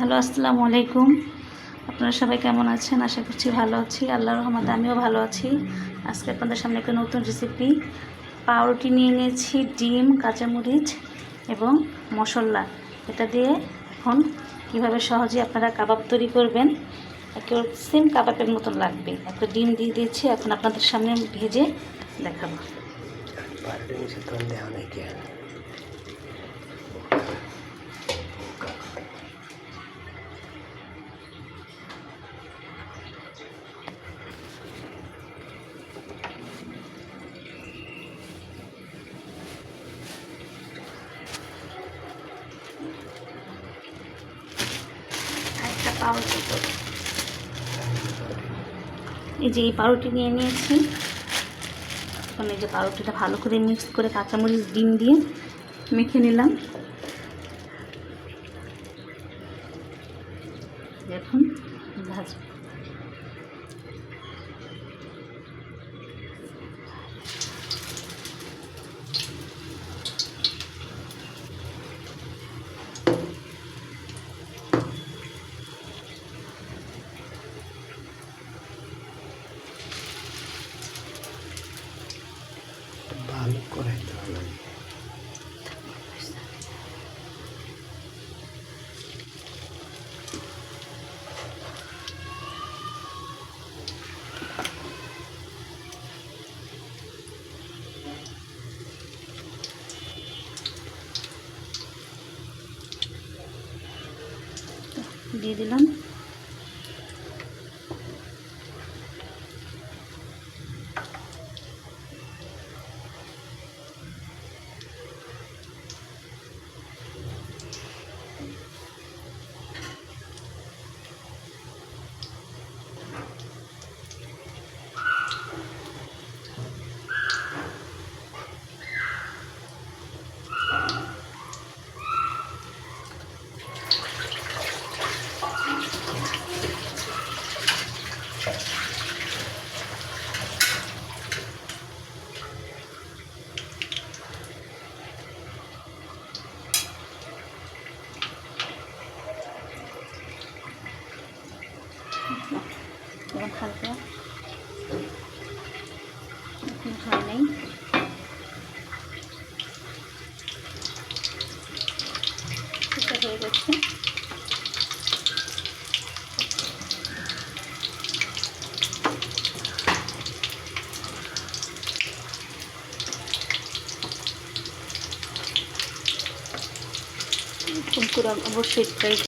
Hello, আসসালামু আলাইকুম। আপনারা সবাই কেমন আছেন? আশা করছি ভালো আছি। আল্লাহর রহমতে আমিও ভালো আছি। আজকে আপনাদের সামনে একটা নতুন রেসিপি, পাউরুটি নিয়ে নিয়েছি, ডিম, কাঁচামরিচ এবং মশলা। এটা দিয়ে এখন কীভাবে সহজে আপনারা কাবাব তৈরি করবেন, একেবারে সেম কাবাবের মতন লাগবে। একটা ডিম দিয়ে দিয়েছি, এখন আপনাদের সামনে ভেজে দেখাবো। এই যে এই পাউরুটি নিয়ে নিয়েছি। এখন এই যে পাউরুটিটা ভালো করে মিক্স করে কাঁচামরিচ ডিম দিয়ে মেখে নিলাম। এখন ভাজবো। ভালো করে দিয়ে দিলাম। এবং হালকা হয় নাই, এটা হয়ে গেছে। অবশ্যই ট্রাই